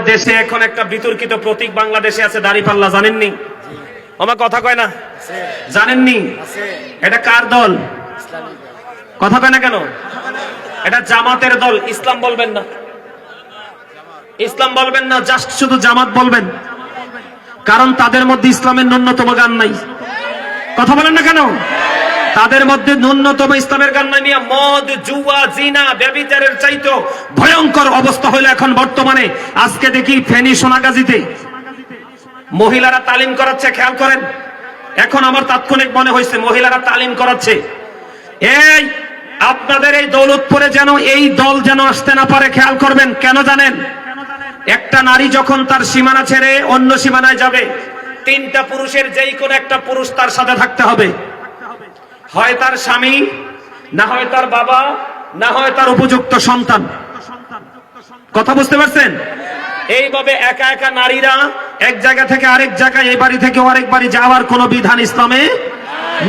দেশে এখন একটা বিতর্কিত প্রতীক বাংলাদেশে আছে, দাঁড়িপাল্লা, জানেননি? আমার কথা কয় না, জানেননি? এটা কার দল? কথা কয় না কেন? এটা জামাতের দল। ইসলাম বলবেন না, ইসলাম বলবেন না, জাস্ট শুধু জামাত বলবেন, কারণ তাদের মধ্যে ইসলামের ন্যূনতম গান নাই। কথা বলেন না কেন? তাদের মধ্যে ন্যূনতম ইসলামের গান নাই। মদ, জুয়া, জিনা, ব্যভিচারের চাইতে ভয়ঙ্কর অবস্থা হইলো এখন বর্তমানে। আজকে দেখি ফেনী সোনাগাজীতে মহিলারা তালিম করাচ্ছে, খেয়াল করেন। এখন আমার তাৎক্ষণিক মনে হয়েছে মহিলারা তালিম করাচ্ছে। এই আপনাদের এই দৌলতপুরে যেন এই দল যেন আসতে না পারে, খেয়াল করবেন। কেন জানেন? একটা নারী যখন তার সীমানা ছেড়ে অন্য সীমানায় যাবে, তিনটা পুরুষের যেই কোন একটা পুরুষ তার সাথে থাকতে হবে। হয় তার স্বামী, না হয় তার বাবা, না হয় তার উপযুক্ত সন্তান। কথা বুঝতে পারছেন? এইভাবে একা একা নারীরা এক জায়গা থেকে আরেক জায়গায়, এই বাড়ি থেকে আরেক বাড়ি যাওয়ার কোন বিধান ইসলামে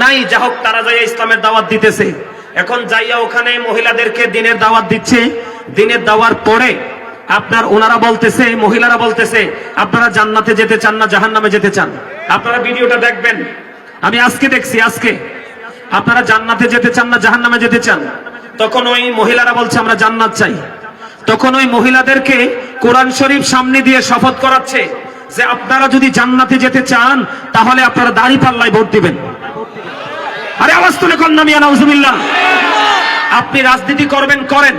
নাই। যা হোক, তারা যাইয়া ইসলামের দাওয়াত দিতেছে। এখন যাইয়া ওখানে মহিলাদেরকে দিনের দাওয়াত দিচ্ছে। দিনের দাওয়ার পরে আপনার ওনারা বলতেছে, মহিলারা বলতেছে, আপনারা জান্নাতে যেতে চান না জাহান্নামে যেতে চান? আপনারা ভিডিওটা দেখবেন, আমি আজকে দেখছি। আজকে আপনারা জান্নাতে যেতে চান না জাহান্নামে যেতে চান? তখন ওই মহিলারা বলছে আমরা জান্নাত চাই। তখন ওই মহিলাদেরকে কোরআন শরীফ সামনে দিয়ে শপথ করাচ্ছে যে আপনারা যদি জান্নাতে যেতে চান তাহলে আপনারা দাঁড়িপাল্লায় ভোট দিবেন। আরে আওয়াজ তুলে কন্যা মিয়া, নাউজুবিল্লাহ। আপনি রাজনীতি করবেন, করেন,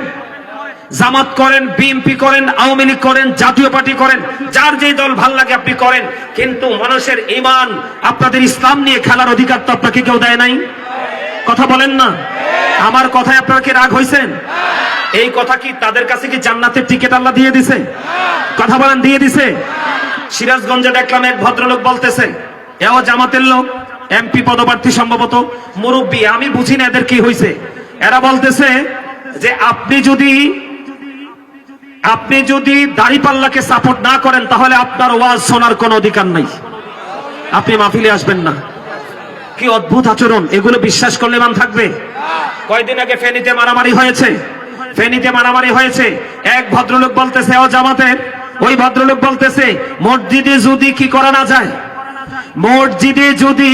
জামাত করেন, বিএনপি করেন, আওয়ামী লীগ করেন, জাতীয় পার্টি করেন, যার যেই দল ভাল লাগে আপনি করেন, কিন্তু মানুষের ঈমান, আপনাদের ইসলাম নিয়ে খেলার অধিকার তো আপনাকে কেউ দেয় নাই। কথা বলেন না? আমার কথায় আপনারা কি রাগ হয়েছেন? এই কথা কি তাদের কাছে কি জান্নাতের টিকিট আল্লাহ দিয়ে দিছে? কথা বলেন, দিয়ে দিছে? সিরাজগঞ্জে দেখলাম এক ভদ্রলোক বলতেছে, এও জামাতের লোক, এমপি পদপ্রার্থী সম্ভবত, মুরব্বী, আমি বুঝি না এদের কি হয়েছে। এরা বলতেছে যে আপনি যদি দাঁড়িপাল্লাকে সাপোর্ট না করেন তাহলে আপনার ওয়াজ শোনার কোনো অধিকার নাই, আপনি মাহফিলে আসবেন না। কি অদ্ভুত আচরণ! এগুলো বিশ্বাস করলে মান থাকবে? কয়দিন আগে ফেনীতে মারামারি হয়েছে, ফেনীতে মারামারি হয়েছে। এক ভদ্রলোক বলতেছে ও জামাতের, ওই ভদ্রলোক বলতেছে মসজিদে যদি কি করা না যায়, মসজিদে যদি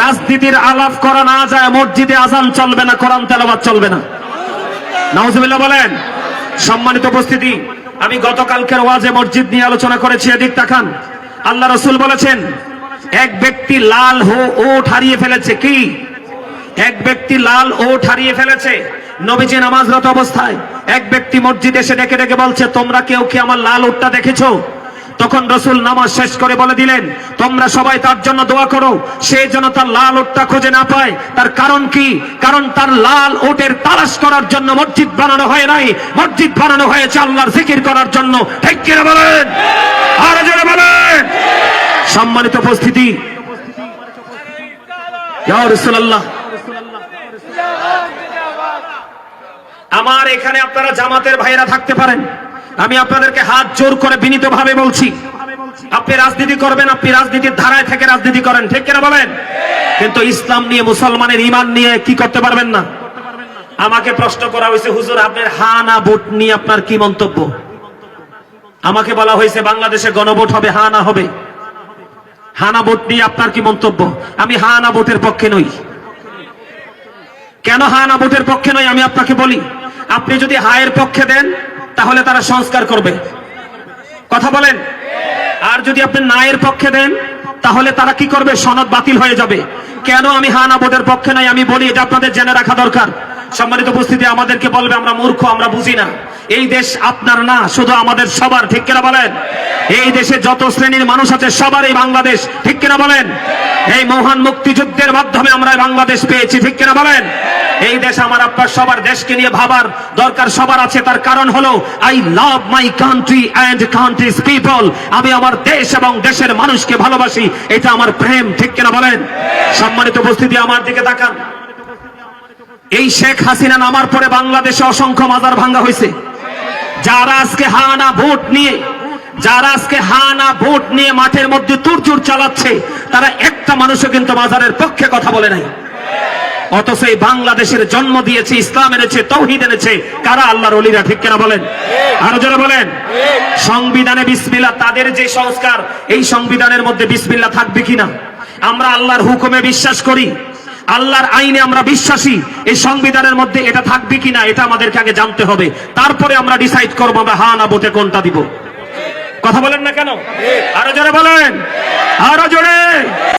রাজনীতির আলাপ করা না যায়, মসজিদে আজান চলবে না, কোরআন তেলাওয়াত চলবে না। নাউজুবিল্লাহ বলেন। সম্মানিত উপস্থিতি, আমি গতকালকের ওয়াজে মসজিদ নিয়ে আলোচনা করেছি। এদিক তাকান। আল্লাহ রাসূল বলেছেন এক ব্যক্তি লাল ওট হারিয়ে ফেলেছে। কি? এক ব্যক্তি লাল ওট হারিয়ে ফেলেছে। নবীজি নামাজরত অবস্থায় এক ব্যক্তি মসজিদে এসে ডেকে ডেকে বলছে, তোমরা কেউ কি আমার লাল ওটটা দেখেছো? তখন রাসূল নামাজ শেষ করে বলে দিলেন, তোমরা সবাই তার জন্য দোয়া করো, সে যেন তার লাল ওটটা খুঁজে না পায়। তার কারণ কি? কারণ তার লাল ওটের তালাশ করার জন্য মসজিদ বানানো হয় নাই, মসজিদ বানানো হয়েছে আল্লাহর জিকির করার জন্য। ঠিক কিনা বলেন? আর জোরে বলেন। সম্মানিত উপস্থিতি, ইয়া রাসূলুল্লাহ, আমার এখানে আপনারা জামাতের ভাইরা থাকতে পারেন, আমি আপনাদেরকে হাত জোর করে বিনীতভাবে বলছি, আপনি রাজনীতি করবেন, আপনি রাজনীতির ধারায় থেকে রাজনীতি করেন। ঠিক কিনা বলেন? কিন্তু ইসলাম নিয়ে, মুসলমানের ঈমান নিয়ে কি করতে পারবেন না। আমাকে প্রশ্ন করা হয়েছে, হুজুর আপনার হা না ভোট নিয়ে আপনার কি মন্তব্য? আমাকে বলা হয়েছে বাংলাদেশে গণভোট হবে, হা না হবে। হা না ভোট নিয়ে আপনার কি মন্তব্য? আমি হা না ভোটের পক্ষে নই। কেন হা না ভোটের পক্ষে নই আমি আপনাকে বলি। আপনি যদি হায়ের পক্ষে দেন তাহলে তারা সংস্কার করবে। কথা বলেন। আর যদি আপনি নায়ের পক্ষে দেন তাহলে তারা কি করবে? সনদ বাতিল হয়ে যাবে। কেন আমি হা না ভোটের পক্ষে নাই আমি বলি, এটা আপনাদের জেনে রাখা দরকার। সম্মানিত উপস্থিতি, আমাদেরকে বলবে আমরা মূর্খ, আমরা বুঝি না। এই দেশ আপনার না, শুধু আমাদের সবার। ঠিক কিনা বলেন? এই দেশে যত শ্রেণীর মানুষ আছে সবারই বাংলাদেশ। ঠিক কিনা বলেন? এই মহান মুক্তিযুদ্ধের মাধ্যমে আমরা বাংলাদেশ পেয়েছি। ঠিক কিনা বলেন? এই দেশ আমার আপনার সবার, দেশকে নিয়ে ভাবার দরকার সবার আছে। তার কারণ হলো I love my country and countries people. আমি আমার দেশ এবং দেশের মানুষকে ভালোবাসি, এটা আমার প্রেম। ঠিক কিনা বলেন? সম্মানিত উপস্থিতি, আমার দিকে তাকান। এই শেখ হাসিনা নামার পরে বাংলাদেশে অসংখ্য মাজার ভাঙ্গা হয়েছে। যারা আজকে হা না ভোট নিয়ে, যারা আজকে হা না ভোট নিয়ে মাঠের মধ্যে তুরজুর চালাচ্ছে, তারা একটা মানুষও কিন্তু মাজারের পক্ষে কথা বলে নাই। অথচ এই বাংলাদেশের জন্ম দিয়েছে, ইসলাম এনেছে, তৌহিদ এনেছে কারা? আল্লাহর ওলিরা। ঠিক কিনা বলেন? আরো জোরে বলেন। সংবিধানে বিসমিল্লাহ, তাদের যে সংস্কার, এই সংবিধানের মধ্যে বিসমিল্লাহ থাকবে কিনা? আমরা আল্লাহর হুকুমে বিশ্বাস করি, আল্লাহর আইনে আমরা বিশ্বাসী, এই সংবিধানের মধ্যে এটা থাকবে কিনা এটা আমাদেরকে আগে জানতে হবে, তারপরে আমরা ডিসাইড করবো আমরা হ্যাঁ না ভোটে কোনটা দিব। কথা বলেন না কেন? আরো জোরে বলেন, আরো জোরে।